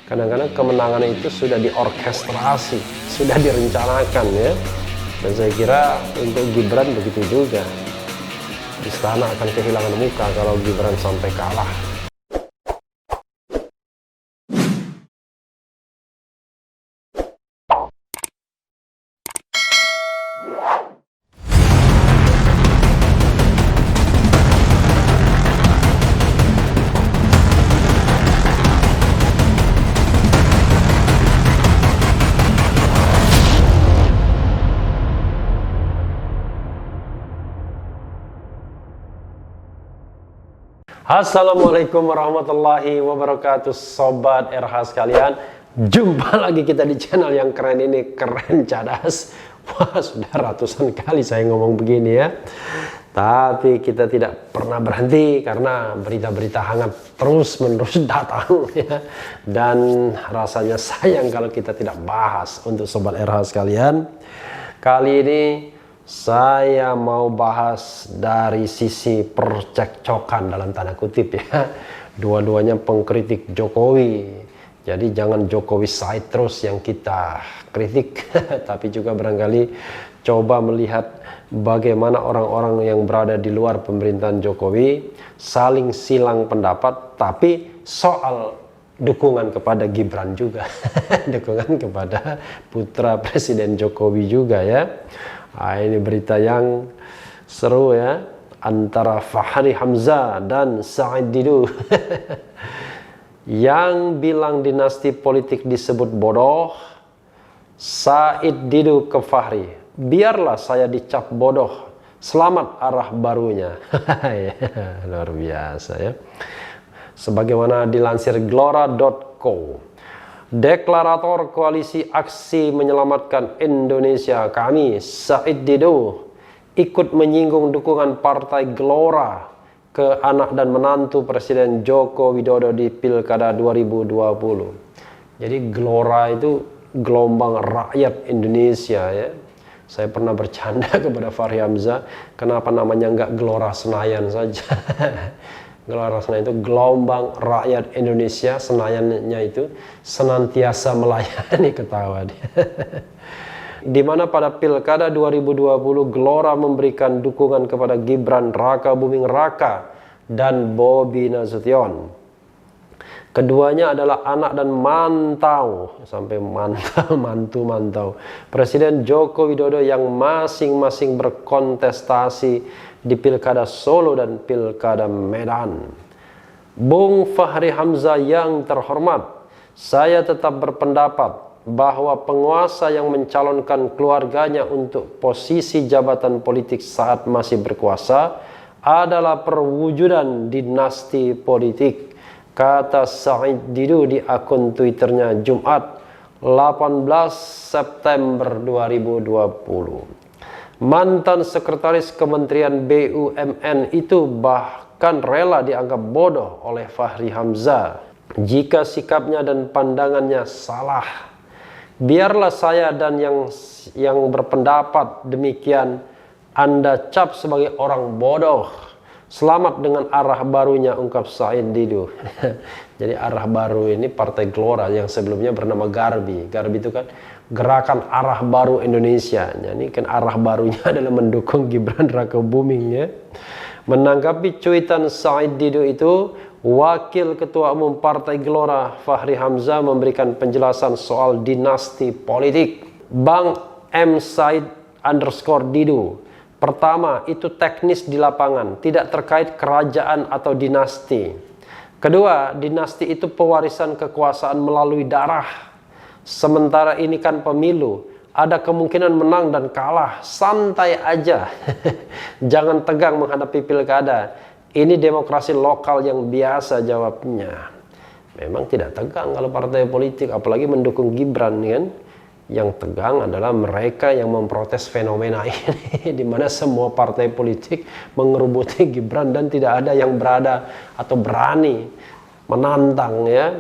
Kadang-kadang kemenangan itu sudah diorkestrasi, sudah direncanakan ya. Dan saya kira untuk Gibran begitu juga. Istana akan kehilangan muka kalau Gibran sampai kalah. Assalamualaikum warahmatullahi wabarakatuh, Sobat RH sekalian. Jumpa lagi kita di channel yang keren ini, Keren Cadas. Wah, sudah ratusan kali saya ngomong begini ya. Tapi kita tidak pernah berhenti karena berita-berita hangat terus-menerus datang ya. Dan rasanya sayang kalau kita tidak bahas untuk Sobat RH sekalian. Kali ini saya mau bahas dari sisi percekcokan dalam tanda kutip ya. Dua-duanya pengkritik Jokowi. Jadi jangan Jokowi side terus yang kita kritik. Tapi juga barangkali coba melihat bagaimana orang-orang yang berada di luar pemerintahan Jokowi saling silang pendapat. Tapi soal dukungan kepada Gibran juga. Dukungan kepada putra Presiden Jokowi juga ya. Nah, ini berita yang seru ya, antara Fahri Hamzah dan Said Didu. Yang bilang dinasti politik disebut bodoh, Said Didu ke Fahri, biarlah saya dicap bodoh, selamat arah barunya. Luar biasa ya. Sebagaimana dilansir glora.co, deklarator koalisi aksi menyelamatkan Indonesia kami, Said Didu, ikut menyinggung dukungan partai Gelora ke anak dan menantu Presiden Joko Widodo di Pilkada 2020. Jadi Gelora itu gelombang rakyat Indonesia ya. Saya pernah bercanda kepada Fahri Hamzah, kenapa namanya nggak Gelora Senayan saja. Gelora Senayan itu gelombang rakyat Indonesia, Senayannya itu senantiasa melayani, ketawa dia. Di mana pada Pilkada 2020 Gelora memberikan dukungan kepada Gibran Raka Buming Raka dan Bobi Nasution. Keduanya adalah anak dan mantau, sampai mantu Presiden Joko Widodo yang masing-masing berkontestasi di Pilkada Solo dan Pilkada Medan. Bung Fahri Hamzah yang terhormat, saya tetap berpendapat bahwa penguasa yang mencalonkan keluarganya untuk posisi jabatan politik saat masih berkuasa adalah perwujudan dinasti politik, kata Said Didu di akun Twitternya Jumat 18 September 2020. Mantan sekretaris Kementerian BUMN itu bahkan rela dianggap bodoh oleh Fahri Hamzah jika sikapnya dan pandangannya salah. Biarlah saya dan yang berpendapat demikian Anda cap sebagai orang bodoh. Selamat dengan arah barunya, ungkap Said Didu. Jadi arah baru ini partai Gelora yang sebelumnya bernama Garbi. Garbi itu kan Gerakan Arah Baru Indonesia. Jadi kan arah barunya adalah mendukung Gibran Raka Buming ya. Menanggapi cuitan Said Didu itu, Wakil Ketua Umum Partai Gelora Fahri Hamzah memberikan penjelasan soal dinasti politik. Bang M. Said _Didu. Pertama, itu teknis di lapangan, tidak terkait kerajaan atau dinasti. Kedua, dinasti itu pewarisan kekuasaan melalui darah. Sementara ini kan pemilu, ada kemungkinan menang dan kalah, santai aja. Jangan tegang menghadapi pilkada. Ini demokrasi lokal yang biasa, jawabnya. Memang tidak tegang kalau partai politik, apalagi mendukung Gibran kan. Yang tegang adalah mereka yang memprotes fenomena ini, di mana semua partai politik mengerubuti Gibran dan tidak ada yang berada atau berani menantang ya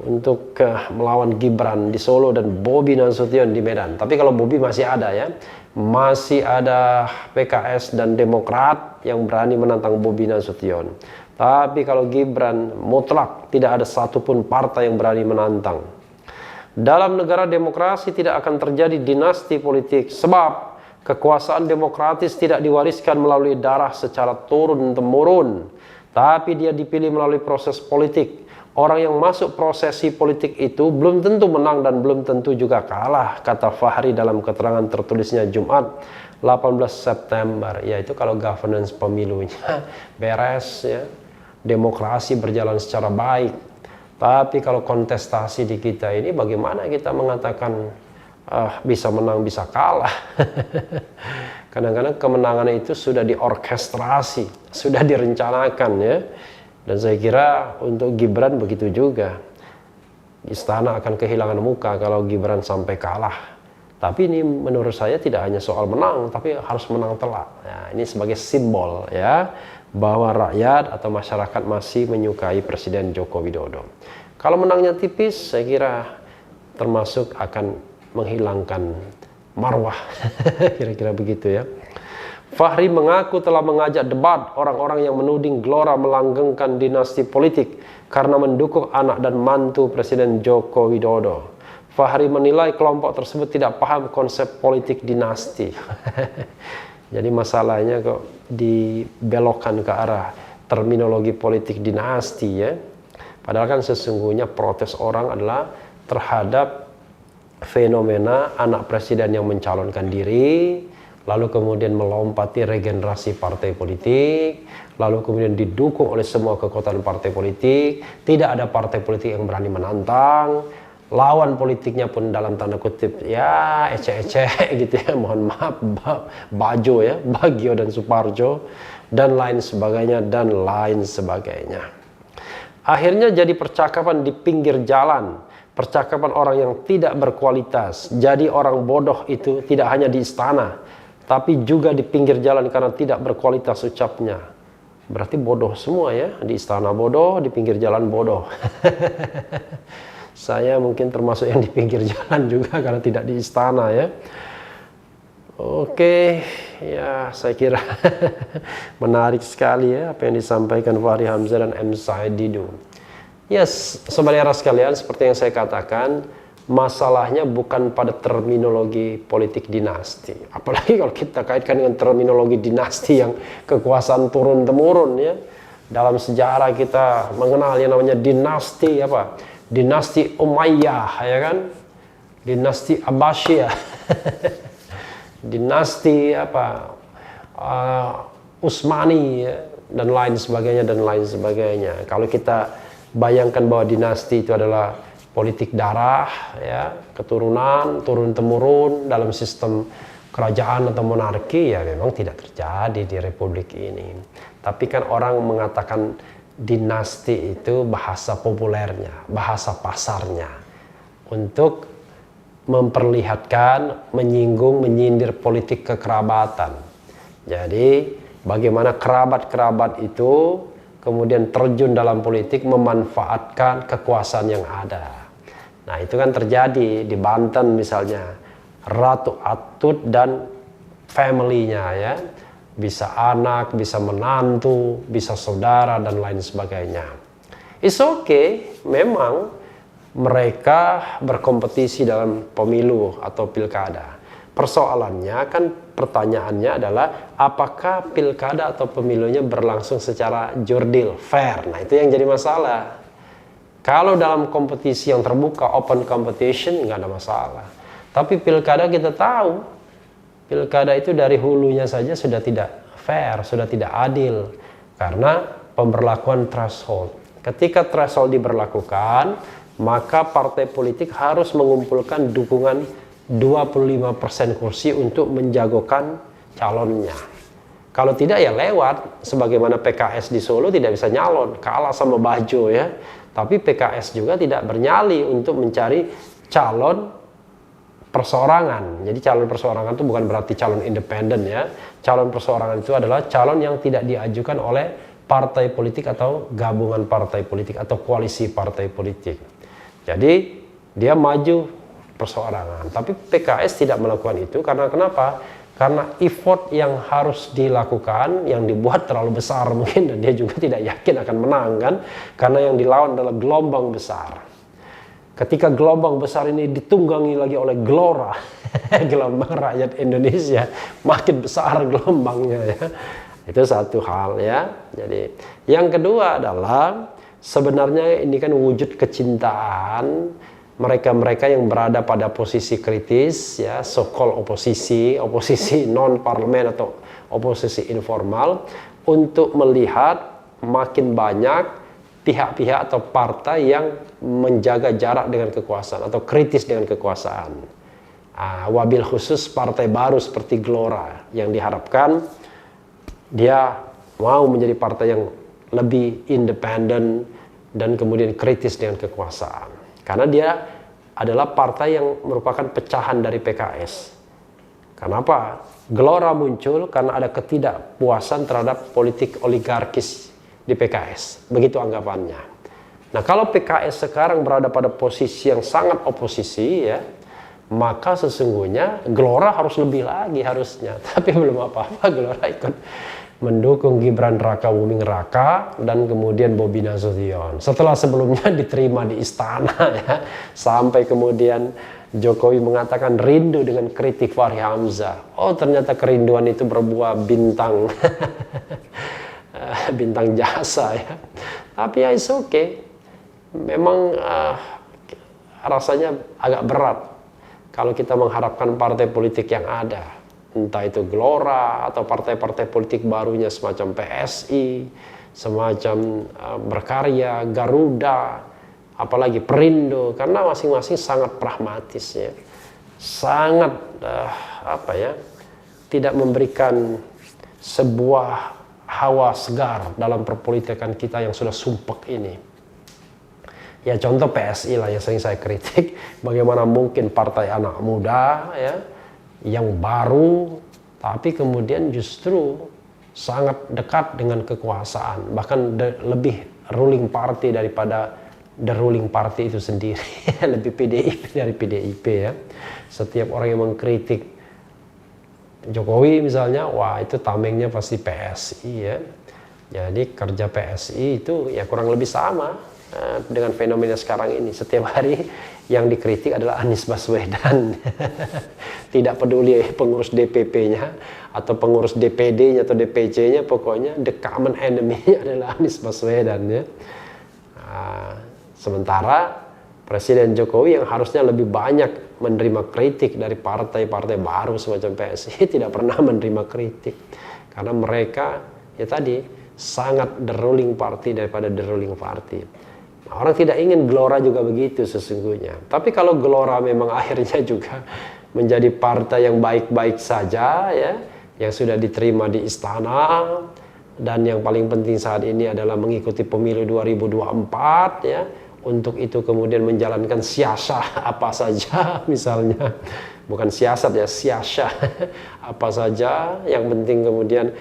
untuk melawan Gibran di Solo dan Bobi Nasution di Medan. Tapi kalau Bobi masih ada ya, masih ada PKS dan Demokrat yang berani menantang Bobi Nasution. Tapi kalau Gibran, mutlak tidak ada satupun partai yang berani menantang. Dalam negara demokrasi tidak akan terjadi dinasti politik, sebab kekuasaan demokratis tidak diwariskan melalui darah secara turun-temurun, tapi dia dipilih melalui proses politik. Orang yang masuk prosesi politik itu belum tentu menang dan belum tentu juga kalah, kata Fahri dalam keterangan tertulisnya Jumat 18 September. Yaitu kalau governance pemilunya beres ya, demokrasi berjalan secara baik. Tapi kalau kontestasi di kita ini, bagaimana kita mengatakan bisa menang bisa kalah? Kadang-kadang kemenangan itu sudah diorkestrasi, sudah direncanakan ya. Dan saya kira untuk Gibran begitu juga. Istana akan kehilangan muka kalau Gibran sampai kalah. Tapi ini menurut saya tidak hanya soal menang, tapi harus menang telak. Ya, ini sebagai simbol ya, bahwa rakyat atau masyarakat masih menyukai Presiden Joko Widodo. Kalau menangnya tipis, saya kira termasuk akan menghilangkan marwah. Kira-kira begitu ya. Fahri mengaku telah mengajak debat orang-orang yang menuding Gelora melanggengkan dinasti politik karena mendukung anak dan mantu Presiden Joko Widodo. Fahri menilai kelompok tersebut tidak paham konsep politik dinasti. Jadi masalahnya kok dibelokkan ke arah terminologi politik dinasti ya. Padahal kan sesungguhnya protes orang adalah terhadap fenomena anak presiden yang mencalonkan diri, lalu kemudian melompati regenerasi partai politik, lalu kemudian didukung oleh semua kekuatan partai politik, tidak ada partai politik yang berani menantang, lawan politiknya pun dalam tanda kutip ya eceh-eceh gitu ya, mohon maaf, Bajo ya, Bagio dan Suparjo, dan lain sebagainya, dan lain sebagainya. Akhirnya jadi percakapan di pinggir jalan, percakapan orang yang tidak berkualitas. Jadi orang bodoh itu tidak hanya di istana, tapi juga di pinggir jalan karena tidak berkualitas ucapnya. Berarti bodoh semua ya, di istana bodoh, di pinggir jalan bodoh. Saya mungkin termasuk yang di pinggir jalan juga karena tidak di istana ya. Oke, ya saya kira menarik sekali ya apa yang disampaikan Fahri Hamzah dan M. Said Didu. Yes, saudara sekalian, seperti yang saya katakan, masalahnya bukan pada terminologi politik dinasti. Apalagi kalau kita kaitkan dengan terminologi dinasti yang kekuasaan turun-temurun ya. Dalam sejarah kita mengenal yang namanya dinasti apa? Dinasti Umayyah ya kan? Dinasti Abbasiyah. Dinasti apa? Utsmani ya, dan lain sebagainya dan lain sebagainya. Kalau kita bayangkan bahwa dinasti itu adalah politik darah, ya, keturunan, turun-temurun dalam sistem kerajaan atau monarki, ya memang tidak terjadi di republik ini. Tapi kan orang mengatakan dinasti itu bahasa populernya, bahasa pasarnya, untuk memperlihatkan, menyinggung, menyindir politik kekerabatan. Jadi bagaimana kerabat-kerabat itu kemudian terjun dalam politik memanfaatkan kekuasaan yang ada. Nah itu kan terjadi di Banten misalnya, Ratu Atut dan family-nya ya, bisa anak, bisa menantu, bisa saudara dan lain sebagainya. It's okay, memang mereka berkompetisi dalam pemilu atau pilkada. Persoalannya kan, pertanyaannya adalah apakah pilkada atau pemilunya berlangsung secara jurdil, fair. Nah itu yang jadi masalah. Kalau dalam kompetisi yang terbuka, open competition, nggak ada masalah. Tapi pilkada kita tahu, pilkada itu dari hulunya saja sudah tidak fair, sudah tidak adil. Karena pemberlakuan threshold. Ketika threshold diberlakukan, maka partai politik harus mengumpulkan dukungan 25% kursi untuk menjagokan calonnya. Kalau tidak ya lewat, sebagaimana PKS di Solo tidak bisa nyalon, kalah sama Bajo ya. Tapi PKS juga tidak bernyali untuk mencari calon perseorangan. Jadi calon perseorangan itu bukan berarti calon independen ya. Calon perseorangan itu adalah calon yang tidak diajukan oleh partai politik atau gabungan partai politik atau koalisi partai politik. Jadi dia maju perseorangan. Tapi PKS tidak melakukan itu karena kenapa? karena effort yang harus dilakukan yang dibuat terlalu besar mungkin, dan dia juga tidak yakin akan menang kan, karena yang dilawan adalah gelombang besar. Ketika gelombang besar ini ditunggangi lagi oleh gelora gelombang rakyat Indonesia, makin besar gelombangnya ya. Itu satu hal ya. Jadi yang kedua adalah sebenarnya ini kan wujud kecintaan mereka-mereka yang berada pada posisi kritis ya, so-called oposisi non parlemen atau oposisi informal, untuk melihat makin banyak pihak-pihak atau partai yang menjaga jarak dengan kekuasaan atau kritis dengan kekuasaan. Wabil khusus partai baru seperti Gelora yang diharapkan dia mau menjadi partai yang lebih independen dan kemudian kritis dengan kekuasaan. Karena dia adalah partai yang merupakan pecahan dari PKS. Kenapa? Gelora muncul karena ada ketidakpuasan terhadap politik oligarkis di PKS. Begitu anggapannya. Nah, kalau PKS sekarang berada pada posisi yang sangat oposisi ya, maka sesungguhnya Gelora harus lebih lagi harusnya. Tapi belum apa-apa, Gelora ikut mendukung Gibran Raka Buming Raka dan kemudian Bobi Nasution. Setelah sebelumnya diterima di istana ya, sampai kemudian Jokowi mengatakan rindu dengan kritik Fahri Hamzah. Oh, ternyata kerinduan itu berbuah bintang bintang jasa ya. Tapi ya it's okay. Memang rasanya agak berat kalau kita mengharapkan partai politik yang ada, entah itu Gelora atau partai-partai politik barunya semacam PSI, semacam Berkarya, Garuda, apalagi Perindo, karena masing-masing sangat pragmatis ya, sangat tidak memberikan sebuah hawa segar dalam perpolitikan kita yang sudah sumpek ini. Ya contoh PSI lah yang sering saya kritik, bagaimana mungkin partai anak muda ya, yang baru, tapi kemudian justru sangat dekat dengan kekuasaan, bahkan lebih ruling party daripada the ruling party itu sendiri, lebih PDIP dari PDIP ya. Setiap orang yang mengkritik Jokowi misalnya, wah itu tamengnya pasti PSI ya. Jadi kerja PSI itu ya kurang lebih sama dengan fenomena sekarang ini. Setiap hari yang dikritik adalah Anies Baswedan. Tidak peduli pengurus DPP-nya atau pengurus DPD-nya atau DPC-nya, pokoknya the common enemy-nya adalah Anies Baswedan ya. Sementara Presiden Jokowi yang harusnya lebih banyak menerima kritik dari partai-partai baru semacam PSI tidak pernah menerima kritik, karena mereka ya tadi sangat the ruling party daripada the ruling party. Nah, orang tidak ingin Gelora juga begitu sesungguhnya. Tapi kalau Gelora memang akhirnya juga menjadi partai yang baik-baik saja ya, yang sudah diterima di istana, dan yang paling penting saat ini adalah mengikuti pemilu 2024 ya. Untuk itu kemudian menjalankan siasat apa saja, misalnya bukan siasat ya, siasat apa saja, yang penting kemudian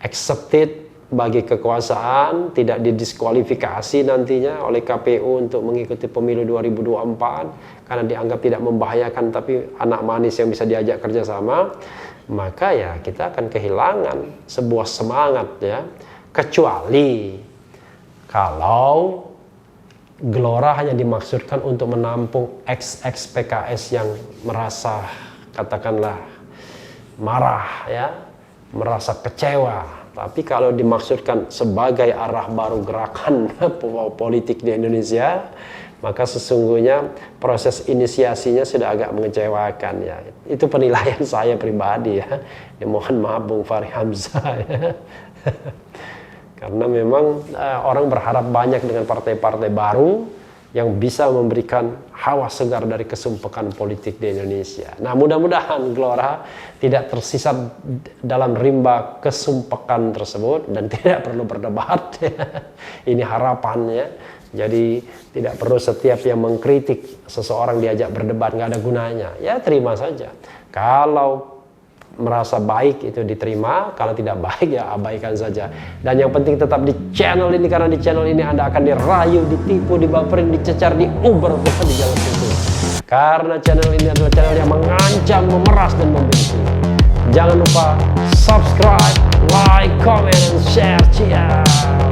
accepted bagi kekuasaan, tidak didiskualifikasi nantinya oleh KPU untuk mengikuti pemilu 2024 karena dianggap tidak membahayakan tapi anak manis yang bisa diajak kerjasama, maka ya kita akan kehilangan sebuah semangat ya, kecuali kalau Gelora hanya dimaksudkan untuk menampung ex PKS yang merasa katakanlah marah ya, merasa kecewa. Tapi kalau dimaksudkan sebagai arah baru gerakan politik di Indonesia, maka sesungguhnya proses inisiasinya sudah agak mengecewakan ya. Itu penilaian saya pribadi ya. Mohon maaf Bung Fahri Hamzah ya. Karena memang orang berharap banyak dengan partai-partai baru yang bisa memberikan hawa segar dari kesumpekan politik di Indonesia. Nah, mudah-mudahan Gelora tidak tersisa dalam rimba kesumpekan tersebut dan tidak perlu berdebat. Ini harapannya. Jadi tidak perlu setiap yang mengkritik seseorang diajak berdebat, nggak ada gunanya. Ya terima saja. Kalau merasa baik itu diterima, kalau tidak baik ya abaikan saja. Dan yang penting tetap di channel ini, karena di channel ini Anda akan dirayu, ditipu, dibaperin, dicecar, diuber, bukan di jalan itu. Karena channel ini adalah channel yang mengancam, memeras dan membenci. Jangan lupa subscribe, like, comment, and share. Ciao.